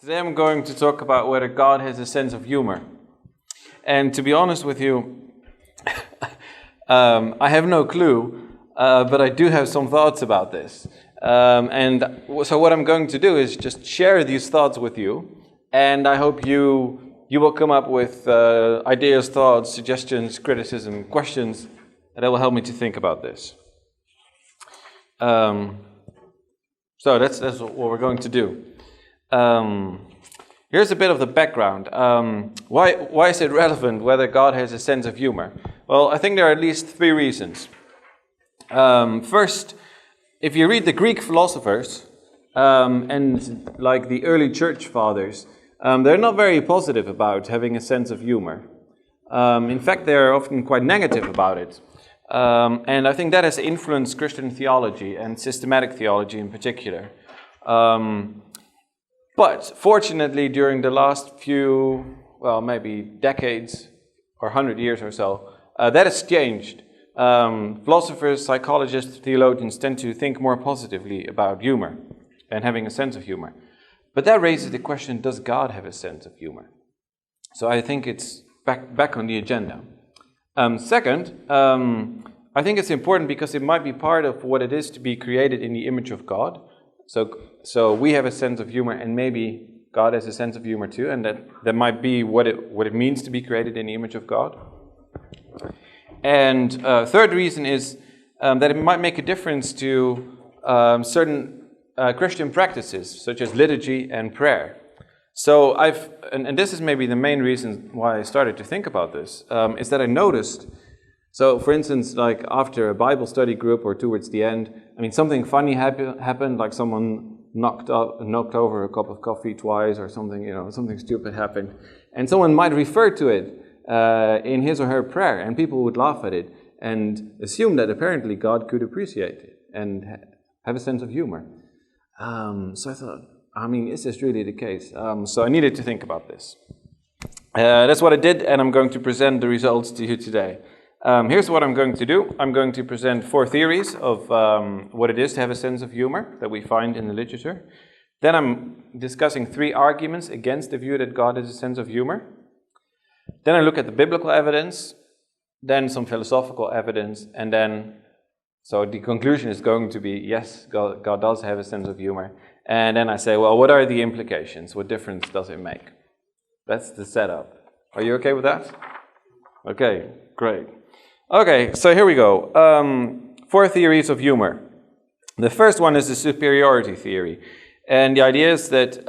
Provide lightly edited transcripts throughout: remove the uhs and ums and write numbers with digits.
Today I'm going to talk about whether God has a sense of humor. And to be honest with you, I have no clue, but I do have some thoughts about this. And so what I'm going to do is just share these thoughts with you, and I hope you will come up with ideas, thoughts, suggestions, criticism, questions that will help me to think about this. So that's what we're going to do. Here's a bit of the background. Why is it relevant whether God has a sense of humor? Well, I think there are at least three reasons. First, if you read the Greek philosophers and like the early church fathers, they're not very positive about having a sense of humor. In fact, they're often quite negative about it. And I think that has influenced Christian theology and systematic theology in particular. But fortunately, during the last few, maybe decades or 100 years or so, that has changed. Philosophers, psychologists, theologians tend to think more positively about humor and having a sense of humor. But that raises the question, does God have a sense of humor? So I think it's back on the agenda. Second, I think it's important because it might be part of what it is to be created in the image of God. So we have a sense of humor, and maybe God has a sense of humor too, and that might be what it means to be created in the image of God. And third reason is that it might make a difference to certain Christian practices, such as liturgy and prayer. So and this is maybe the main reason why I started to think about this, is that I noticed. So, for instance, like after a Bible study group or towards the end, something funny happened, like someone knocked over a cup of coffee twice or something, something stupid happened. And someone might refer to it in his or her prayer, and people would laugh at it and assume that apparently God could appreciate it and have a sense of humor. So I thought, is this really the case? So I needed to think about this. That's what I did, and I'm going to present the results to you today. Here's what I'm going to do. I'm going to present 4 theories of what it is to have a sense of humor that we find in the literature. Then I'm discussing 3 arguments against the view that God has a sense of humor. Then I look at the biblical evidence, then some philosophical evidence, and then, so the conclusion is going to be, yes, God does have a sense of humor. And then I say, well, what are the implications? What difference does it make? That's the setup. Are you okay with that? Okay, great. Okay, so here we go. 4 theories of humor. The first one is the superiority theory. And the idea is that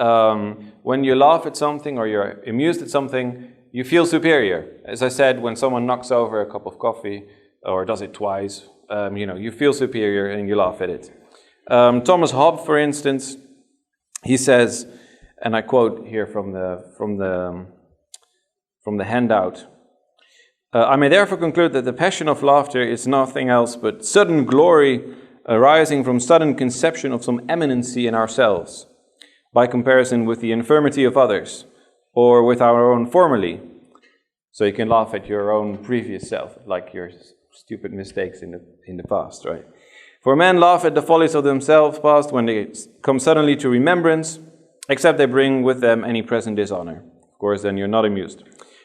when you laugh at something or you're amused at something, you feel superior. As I said, when someone knocks over a cup of coffee or does it twice, you feel superior and you laugh at it. Thomas Hobbes, for instance, he says, and I quote here from the handout, I may therefore conclude that the passion of laughter is nothing else but sudden glory arising from sudden conception of some eminency in ourselves, by comparison with the infirmity of others, or with our own formerly. So you can laugh at your own previous self, like your stupid mistakes in the past, right? For men laugh at the follies of themselves past when they come suddenly to remembrance, except they bring with them any present dishonor. Of course, then you're not amused.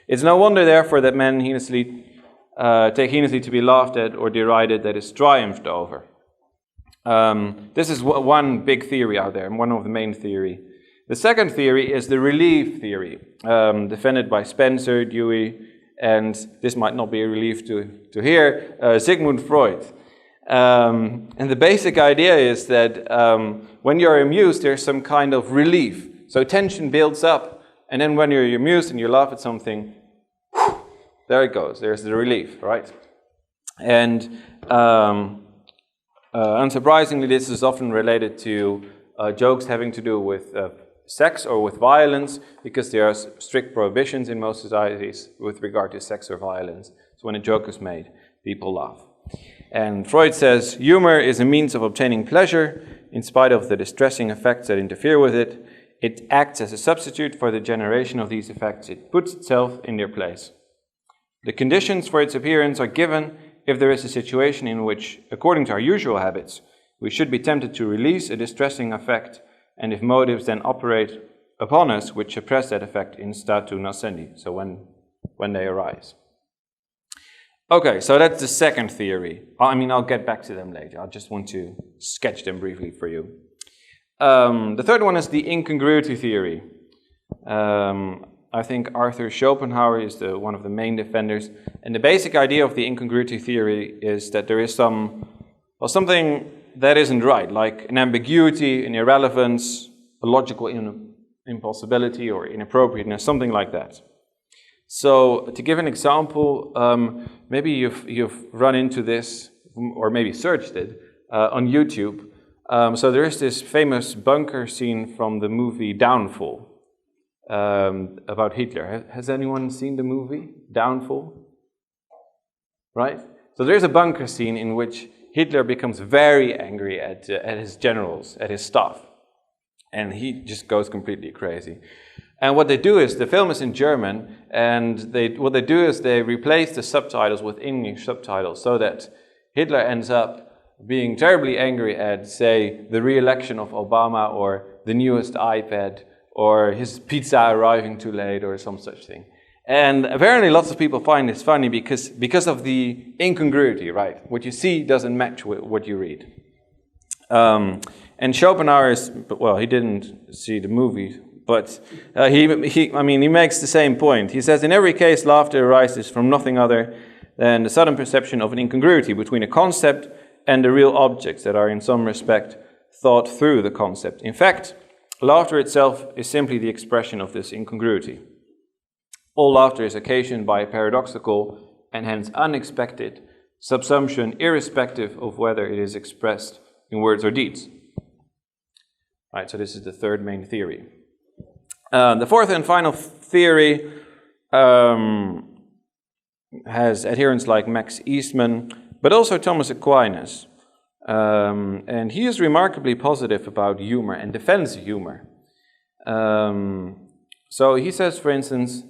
It's no wonder, therefore, that men take heinously to be laughed at or derided that is triumphed over. This is one big theory out there, and one of the main theory. The second theory is the relief theory, defended by Spencer, Dewey, and this might not be a relief to hear, Sigmund Freud. And the basic idea is that when you're amused, there's some kind of relief. So tension builds up, and then when you're amused and you laugh at something, there it goes. There's the relief, right? And unsurprisingly, this is often related to jokes having to do with sex or with violence, because there are strict prohibitions in most societies with regard to sex or violence. So when a joke is made, people laugh. And Freud says, humor is a means of obtaining pleasure in spite of the distressing effects that interfere with it. It acts as a substitute for the generation of these effects. It puts itself in their place. The conditions for its appearance are given if there is a situation in which, according to our usual habits, we should be tempted to release a distressing effect, and if motives then operate upon us which suppress that effect in statu nascendi, so when they arise. Okay, so that's the second theory. I'll get back to them later. I just want to sketch them briefly for you. The third one is the incongruity theory. I think Arthur Schopenhauer is one of the main defenders. And the basic idea of the incongruity theory is that there is something that isn't right, like an ambiguity, an irrelevance, a logical impossibility or inappropriateness, something like that. So, to give an example, maybe you've run into this, or maybe searched it, on YouTube. So there is this famous bunker scene from the movie Downfall, about Hitler. Has anyone seen the movie Downfall? Right? So there's a bunker scene in which Hitler becomes very angry at his generals, at his staff. And he just goes completely crazy. And what they do is, the film is in German, and what they do is they replace the subtitles with English subtitles so that Hitler ends up being terribly angry at, say, the re-election of Obama, or the newest iPad, or his pizza arriving too late, or some such thing. And apparently lots of people find this funny because of the incongruity, right? What you see doesn't match with what you read. And Schopenhauer he didn't see the movie, but he makes the same point. He says, in every case, laughter arises from nothing other than the sudden perception of an incongruity between a concept and the real objects that are in some respect thought through the concept. In fact, laughter itself is simply the expression of this incongruity. All laughter is occasioned by a paradoxical and hence unexpected subsumption, irrespective of whether it is expressed in words or deeds. Right, so this is the third main theory. The fourth and final theory has adherents like Max Eastman, but also Thomas Aquinas. And he is remarkably positive about humor and defends humor. So he says, for instance,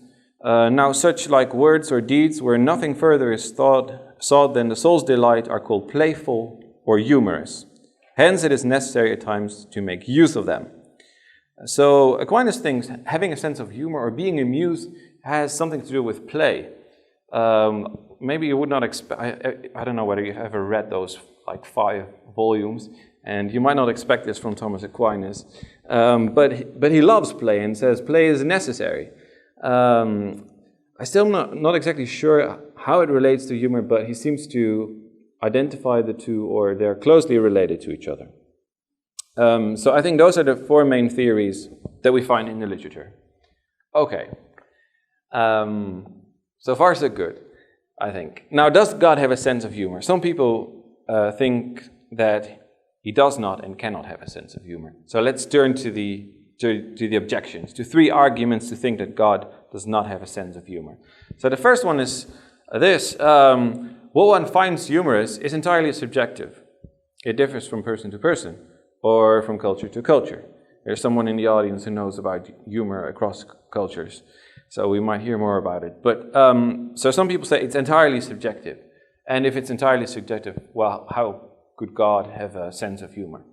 now such like words or deeds where nothing further is sought than the soul's delight are called playful or humorous. Hence it is necessary at times to make use of them. So Aquinas thinks having a sense of humor or being amused has something to do with play. Maybe you would not expect, I don't know whether you've ever read those like 5 volumes, and you might not expect this from Thomas Aquinas, but he loves play and says play is necessary. I'm still not exactly sure how it relates to humor, but he seems to identify the two, or they're closely related to each other. So I think those are the 4 main theories that we find in the literature. Okay. So far so good, I think. Now, does God have a sense of humor? Some people think that he does not and cannot have a sense of humor. So let's turn to the objections, to 3 arguments to think that God does not have a sense of humor. So the first one is this. What one finds humorous is entirely subjective. It differs from person to person, or from culture to culture. There's someone in the audience who knows about humor across cultures, so we might hear more about it. But so some people say it's entirely subjective. And if it's entirely subjective, well, how could God have a sense of humor?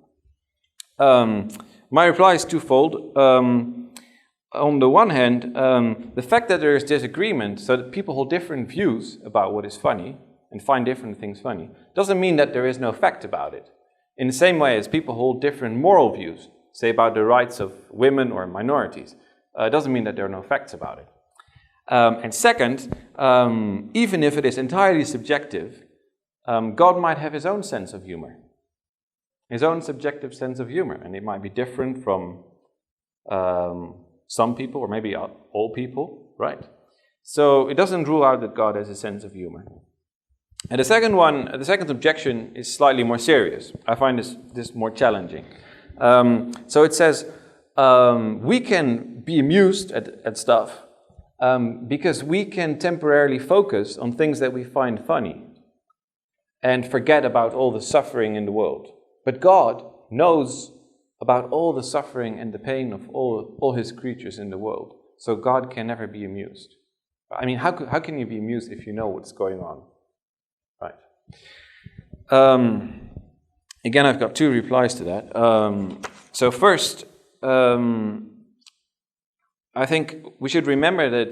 My reply is twofold. On the one hand, the fact that there is disagreement, so that people hold different views about what is funny and find different things funny, doesn't mean that there is no fact about it. In the same way as people hold different moral views, say about the rights of women or minorities, it doesn't mean that there are no facts about it. And second, even if it is entirely subjective, God might have his own sense of humor, his own subjective sense of humor, and it might be different from some people, or maybe all people, right? So it doesn't rule out that God has a sense of humor. And the second objection is slightly more serious. I find this more challenging. So it says, we can be amused at stuff because we can temporarily focus on things that we find funny and forget about all the suffering in the world. But God knows about all the suffering and the pain of all his creatures in the world. So God can never be amused. I mean, how can you be amused if you know what's going on? Right. Again, I've got 2 replies to that. So first, I think we should remember that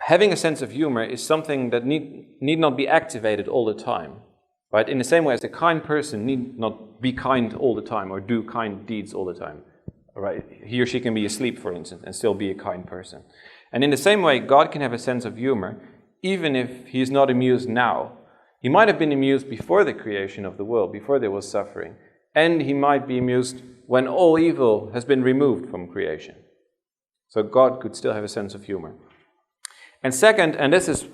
having a sense of humor is something that need not be activated all the time, right? In the same way as a kind person need not be kind all the time or do kind deeds all the time, right? He or she can be asleep, for instance, and still be a kind person. And in the same way, God can have a sense of humor, even if he's not amused now. He might have been amused before the creation of the world, before there was suffering, and he might be amused when all evil has been removed from creation. So God could still have a sense of humor. And second, and this is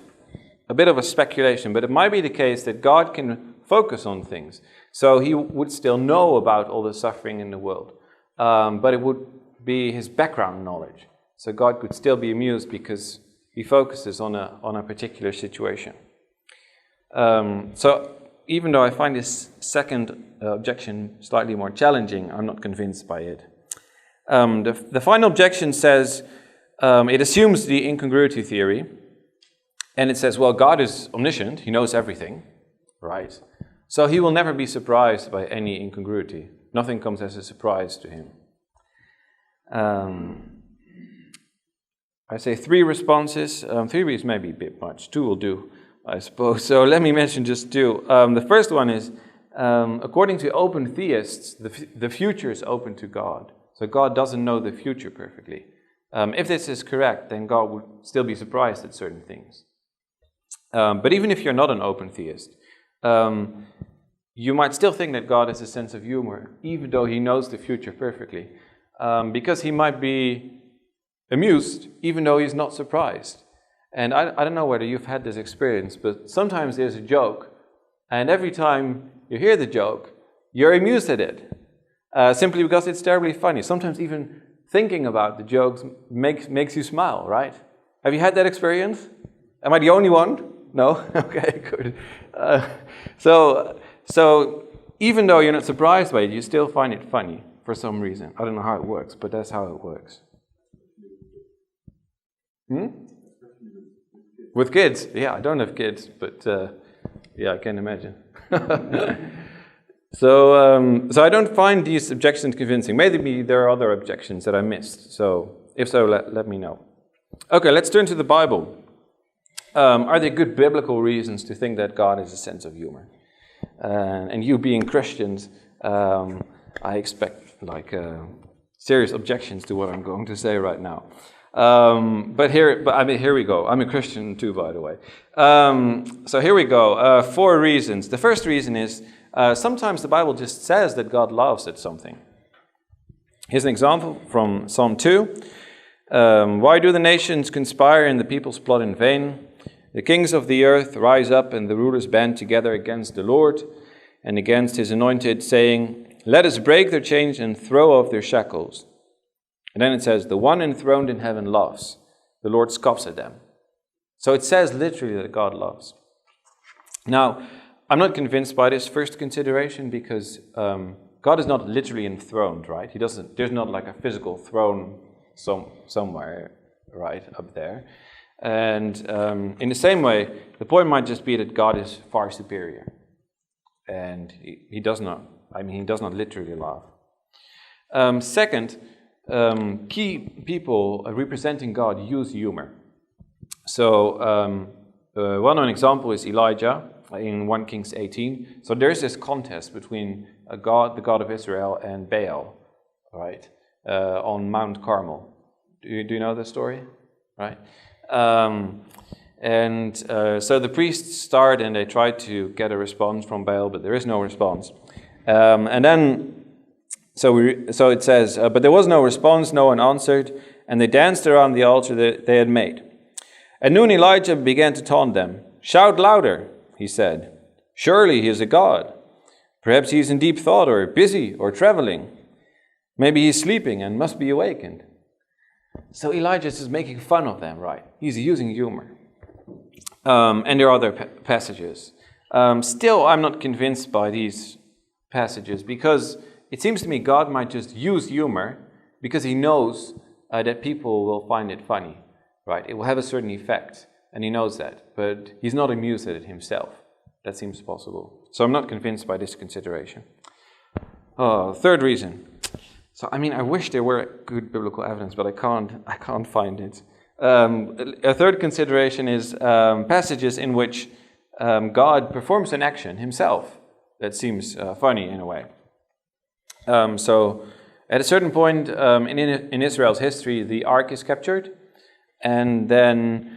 a bit of a speculation, but it might be the case that God can focus on things. So he would still know about all the suffering in the world, but it would be his background knowledge. So God could still be amused because he focuses on a particular situation. So even though I find this second objection slightly more challenging, I'm not convinced by it. The final objection says, it assumes the incongruity theory, and it says, well, God is omniscient, he knows everything, right? So he will never be surprised by any incongruity. Nothing comes as a surprise to him. I say 3 responses. 3 is maybe a bit much. 2 will do, I suppose. So let me mention just 2. The first one is, according to open theists, the future is open to God. So God doesn't know the future perfectly. If this is correct, then God would still be surprised at certain things. But even if you're not an open theist, you might still think that God has a sense of humor, even though he knows the future perfectly. Because he might be amused, even though he's not surprised. And I don't know whether you've had this experience, but sometimes there's a joke, and every time you hear the joke, you're amused at it, simply because it's terribly funny. Sometimes even thinking about the jokes makes you smile, right? Have you had that experience? Am I the only one? No? Okay, good. So even though you're not surprised by it, you still find it funny for some reason. I don't know how it works, but that's how it works. With kids? Yeah, I don't have kids, but yeah, I can imagine. So I don't find these objections convincing. Maybe there are other objections that I missed. So if so, let me know. Okay, let's turn to the Bible. Are there good biblical reasons to think that God has a sense of humor? And you being Christians, I expect serious objections to what I'm going to say right now. But here we go. I'm a Christian too, by the way. So here we go. 4 reasons. The first reason is sometimes the Bible just says that God laughs at something. Here's an example from Psalm 2. Why do the nations conspire and the peoples plot in vain? The kings of the earth rise up and the rulers band together against the Lord and against his anointed, saying, let us break their chains and throw off their shackles. And then it says, the one enthroned in heaven laughs. The Lord scoffs at them. So it says literally that God laughs. Now, I'm not convinced by this first consideration because God is not literally enthroned, right? There's not like a physical throne somewhere, right, up there. And in the same way, the point might just be that God is far superior. And he does not literally laugh. Second, key people representing God use humor. So one example is Elijah in 1 Kings 18. So there's this contest between the God of Israel, and Baal, right, on Mount Carmel. Do you know the story? Right. So the priests start and they try to get a response from Baal, but there is no response. And then, so it says, but there was no response, no one answered, and they danced around the altar that they had made. At noon Elijah began to taunt them. Shout louder, he said. Surely he is a god. Perhaps he is in deep thought or busy or traveling. Maybe he's sleeping and must be awakened. So Elijah is making fun of them, right? He's using humor. And there are other passages. Still, I'm not convinced by these passages because it seems to me God might just use humor because he knows that people will find it funny, right? It will have a certain effect, and he knows that. But he's not amused at it himself. That seems possible. So I'm not convinced by this consideration. Third reason. So, I mean, I wish there were good biblical evidence, but I can't find it. A third consideration is passages in which God performs an action himself that seems funny in a way. So, at a certain point in Israel's history, the ark is captured, and then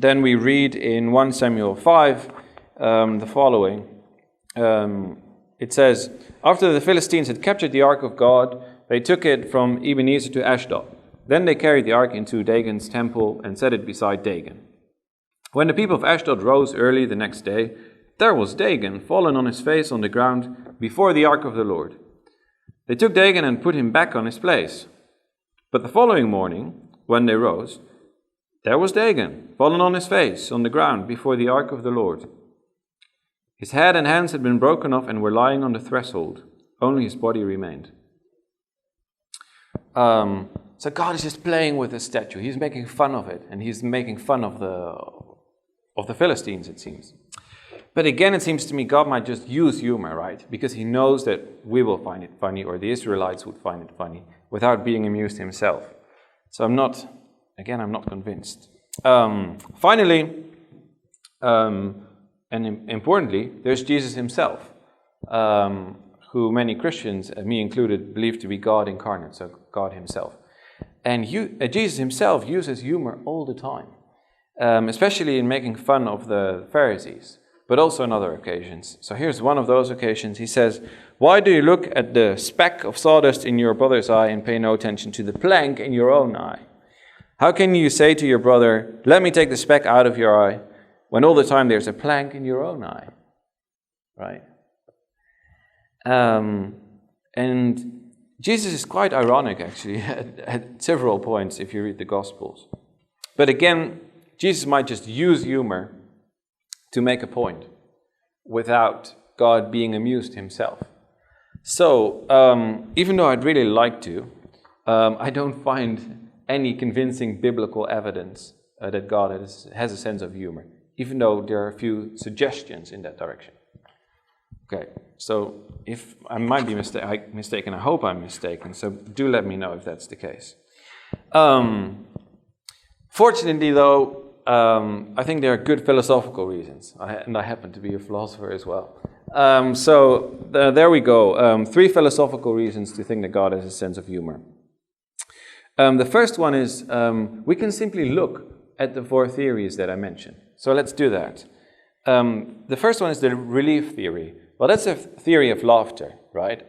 we read in 1 Samuel 5 the following. It says, "After the Philistines had captured the ark of God, they took it from Ebenezer to Ashdod. Then they carried the ark into Dagon's temple and set it beside Dagon. When the people of Ashdod rose early the next day, there was Dagon fallen on his face on the ground before the ark of the Lord. They took Dagon and put him back on his place. But the following morning, when they rose, there was Dagon fallen on his face on the ground before the ark of the Lord. His head and hands had been broken off and were lying on the threshold. Only his body remained." So God is just playing with the statue. He's making fun of it, and he's making fun of the Philistines, it seems. But again, it seems to me God might just use humor, right? Because he knows that we will find it funny, or the Israelites would find it funny, without being amused himself. So I'm not convinced. Finally, and importantly, there's Jesus himself, who many Christians, me included, believe to be God incarnate, so God himself. And Jesus himself uses humor all the time, especially in making fun of the Pharisees, but also on other occasions. So here's one of those occasions. He says, "Why do you look at the speck of sawdust in your brother's eye and pay no attention to the plank in your own eye? How can you say to your brother, 'Let me take the speck out of your eye,' when all the time there's a plank in your own eye?" Right? And Jesus is quite ironic, actually, at several points if you read the Gospels. But again, Jesus might just use humor to make a point without God being amused himself. So, even though I'd really like to, I don't find any convincing biblical evidence that God has a sense of humor, even though there are a few suggestions in that direction. Okay, so if I might be mistaken, I hope I'm mistaken, so do let me know if that's the case. Fortunately, though, I think there are good philosophical reasons, and I happen to be a philosopher as well. There we go. 3 philosophical reasons to think that God has a sense of humor. The first one is we can simply look at the 4 theories that I mentioned. So let's do that. The first one is the relief theory. Well, that's a theory of laughter, right?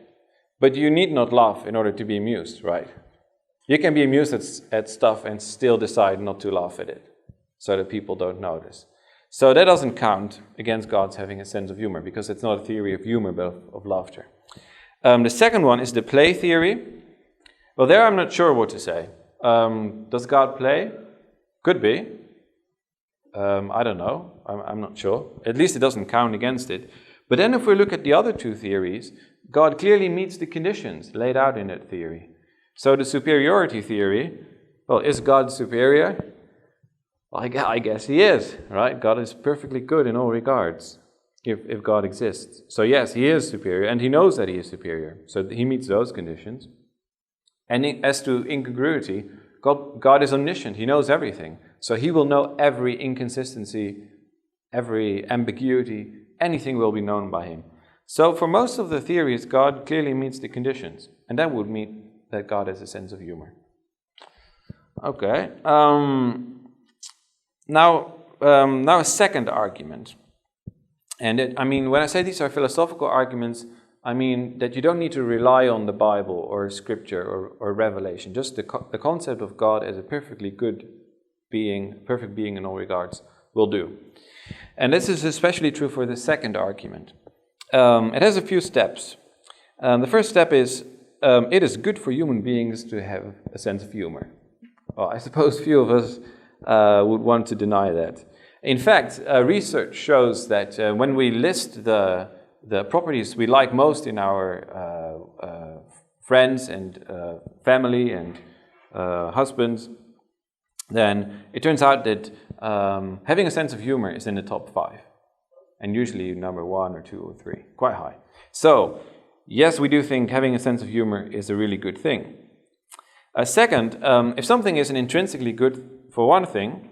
But you need not laugh in order to be amused, right? You can be amused at stuff and still decide not to laugh at it, so that people don't notice. So that doesn't count against God's having a sense of humor, because it's not a theory of humor, but of laughter. The second one is the play theory. Well, there I'm not sure what to say. Does God play? Could be. I don't know. I'm not sure. At least it doesn't count against it. But then if we look at the other 2 theories, God clearly meets the conditions laid out in that theory. So the superiority theory, well, is God superior? Well, I guess he is, right? God is perfectly good in all regards, if God exists. So yes, he is superior, and he knows that he is superior. So he meets those conditions. And as to incongruity, God is omniscient. He knows everything. So he will know every inconsistency, every ambiguity, anything will be known by him. So for most of the theories, God clearly meets the conditions. And that would mean that God has a sense of humor. Okay. Now a second argument. And when I say these are philosophical arguments, I mean that you don't need to rely on the Bible or Scripture or revelation. Just the concept of God as a perfectly good being, perfect being in all regards, will do. And this is especially true for the second argument. It has a few steps. The first step is, it is good for human beings to have a sense of humor. Well, I suppose few of us would want to deny that. In fact, research shows that when we list the properties we like most in our friends and family and husbands, then it turns out that having a sense of humor is in the top 5. And usually number 1 or 2 or 3, quite high. So, yes, we do think having a sense of humor is a really good thing. Second, if something is intrinsically good for one thing,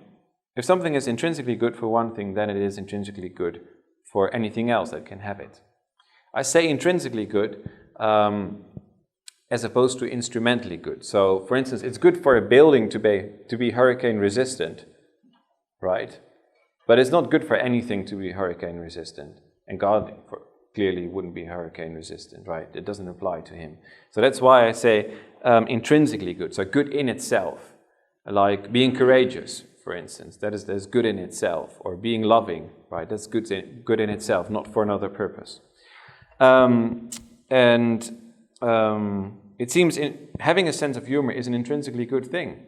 then it is intrinsically good for anything else that can have it. I say intrinsically good as opposed to instrumentally good. So, for instance, it's good for a building to be hurricane resistant, right? But it's not good for anything to be hurricane resistant. And God clearly wouldn't be hurricane resistant, right? It doesn't apply to him. So that's why I say intrinsically good. So good in itself, like being courageous, for instance. That's good in itself. Or being loving, right? That's good in itself, not for another purpose. It seems having a sense of humor is an intrinsically good thing.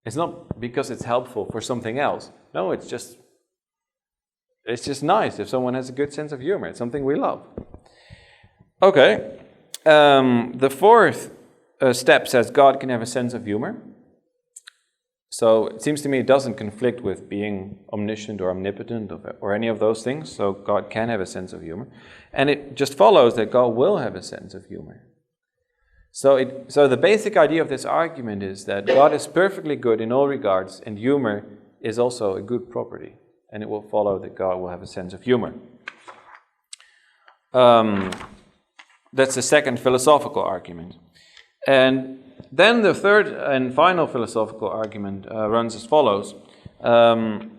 It's not because it's helpful for something else. No, it's just nice if someone has a good sense of humor. It's something we love. Okay. The fourth step says God can have a sense of humor. So it seems to me it doesn't conflict with being omniscient or omnipotent or any of those things. So God can have a sense of humor. And it just follows that God will have a sense of humor. So the basic idea of this argument is that God is perfectly good in all regards, and humor is also a good property. And it will follow that God will have a sense of humor. That's the second philosophical argument. And then the third and final philosophical argument runs as follows. So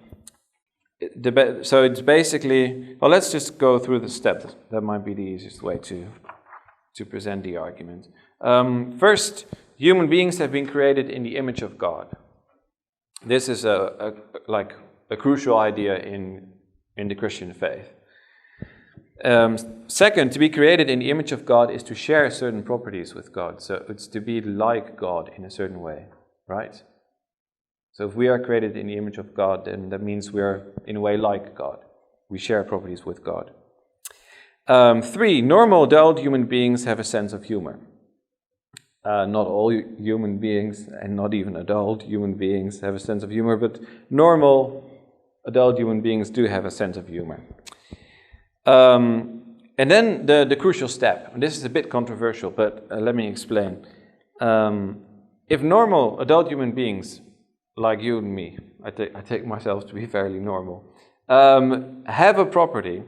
it's basically, well, let's just go through the steps. That might be the easiest way to present the argument. First, human beings have been created in the image of God. This is a crucial idea in the Christian faith. Second, to be created in the image of God is to share certain properties with God. So it's to be like God in a certain way, right? So if we are created in the image of God, then that means we are in a way like God. We share properties with God. 3, normal adult human beings have a sense of humor. Not all human beings, and not even adult human beings, have a sense of humor, but normal adult human beings do have a sense of humor. And then the crucial step, and this is a bit controversial, but let me explain. If normal adult human beings, like you and me, I take myself to be fairly normal, have a property,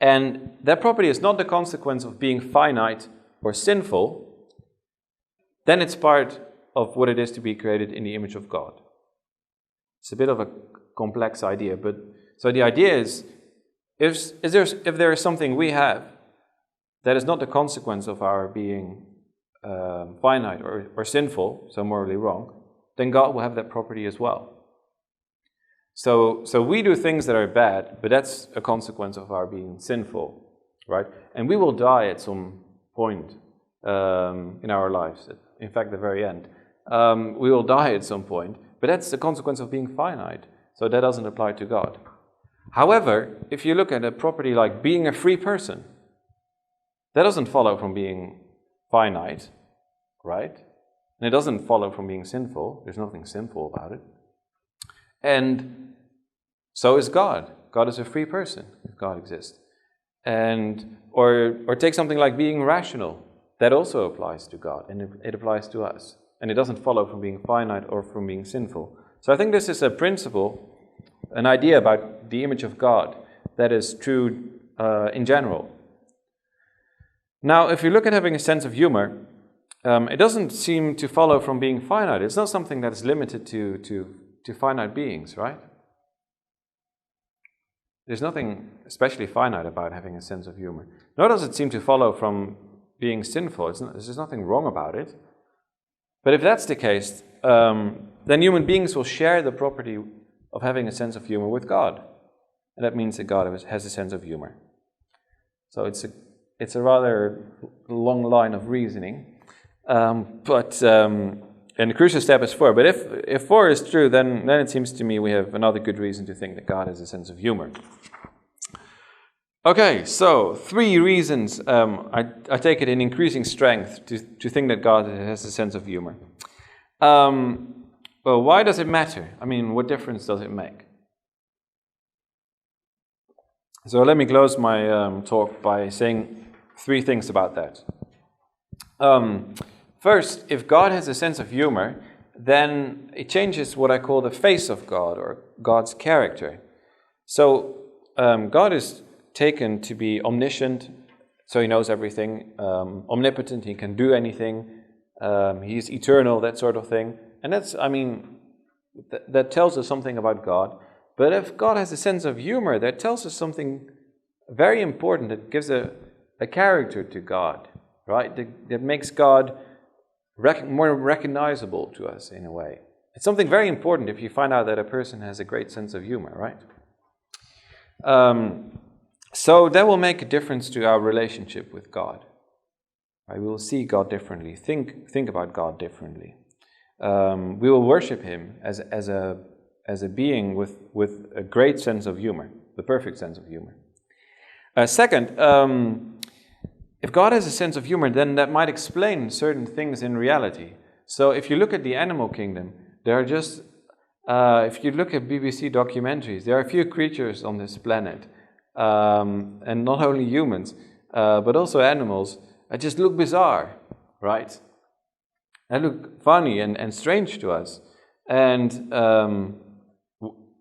and that property is not the consequence of being finite or sinful, then it's part of what it is to be created in the image of God. It's a bit of a complex idea, but so the idea is, if there is something we have that is not the consequence of our being finite or sinful, so morally wrong, then God will have that property as well. So we do things that are bad, but that's a consequence of our being sinful, right? And we will die at some point in our lives. In fact, the very end. We will die at some point, but that's the consequence of being finite. So that doesn't apply to God. However, if you look at a property like being a free person, that doesn't follow from being finite, right? And it doesn't follow from being sinful. There's nothing sinful about it. And so is God. God is a free person, if God exists. And or take something like being rational. That also applies to God, and it applies to us. And it doesn't follow from being finite or from being sinful. So I think this is a principle, an idea about the image of God that is true in general. Now, if you look at having a sense of humor, it doesn't seem to follow from being finite. It's not something that is limited to finite beings, right? There's nothing especially finite about having a sense of humor. Nor does it seem to follow from being sinful. There's nothing wrong about it. But if that's the case, then human beings will share the property of having a sense of humor with God. And that means that God has a sense of humor. So it's a rather long line of reasoning. And the crucial step is 4. But if 4 is true, then it seems to me we have another good reason to think that God has a sense of humor. Okay, so 3 reasons I take it in increasing strength to think that God has a sense of humor. Well, why does it matter? I mean, what difference does it make? So let me close my talk by saying three things about that. First, if God has a sense of humor, then it changes what I call the face of God, or God's character. So God is taken to be omniscient, so he knows everything, omnipotent, he can do anything, he's eternal, that sort of thing. And that's, that tells us something about God. But if God has a sense of humor, that tells us something very important, that gives a character to God, right? That makes God more recognizable to us in a way. It's something very important if you find out that a person has a great sense of humor, right? So that will make a difference to our relationship with God. Right? We will see God differently, think about God differently. We will worship him as a being with a great sense of humor, the perfect sense of humor. Second, if God has a sense of humor, then that might explain certain things in reality. So if you look at the animal kingdom, there are just, if you look at BBC documentaries, there are a few creatures on this planet, and not only humans, but also animals, that just look bizarre, right? They look funny and strange to us. And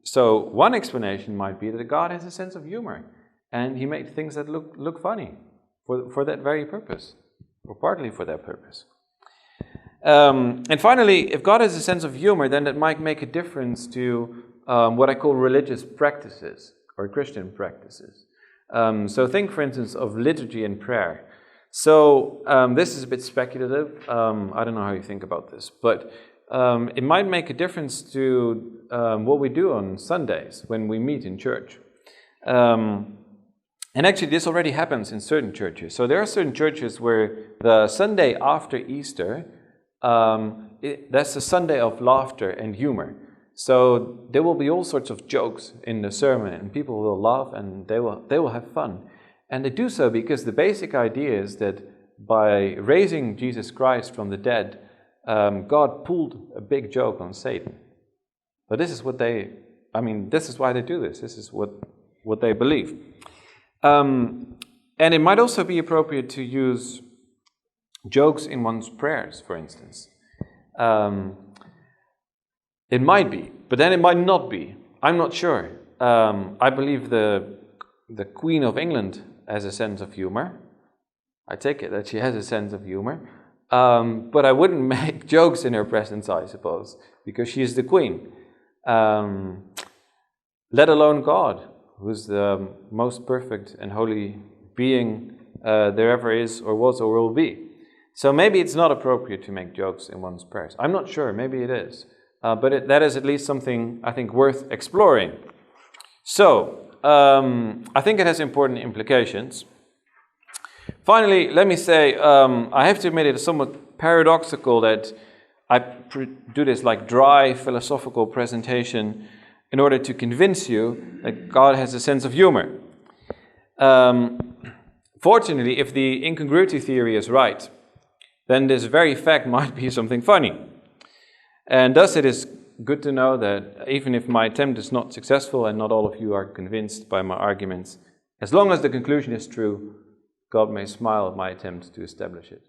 so one explanation might be that God has a sense of humor, and he made things that look funny for that very purpose, or partly for that purpose. And finally, if God has a sense of humor, then that might make a difference to what I call religious practices, or Christian practices. So think, for instance, of liturgy and prayer. So this is a bit speculative. I don't know how you think about this, but it might make a difference to what we do on Sundays when we meet in church. And actually, this already happens in certain churches. So there are certain churches where the Sunday after Easter, that's the Sunday of laughter and humor. So there will be all sorts of jokes in the sermon, and people will laugh and they will have fun. And they do so because the basic idea is that by raising Jesus Christ from the dead, God pulled a big joke on Satan. But this is what this is why they do this. This is what they believe. And it might also be appropriate to use jokes in one's prayers, for instance. It might be, but then it might not be. I'm not sure. I believe the Queen of England has a sense of humor. I take it that she has a sense of humor. But I wouldn't make jokes in her presence, I suppose, because she is the Queen. Let alone God, who's the most perfect and holy being there ever is, or was, or will be. So maybe it's not appropriate to make jokes in one's prayers. I'm not sure, maybe it is. But that is at least something I think worth exploring. So, I think it has important implications. Finally, let me say, I have to admit it is somewhat paradoxical that I do this like dry philosophical presentation in order to convince you that God has a sense of humor. Fortunately, if the incongruity theory is right, then this very fact might be something funny. And thus it is good to know that even if my attempt is not successful and not all of you are convinced by my arguments, as long as the conclusion is true, God may smile at my attempt to establish it.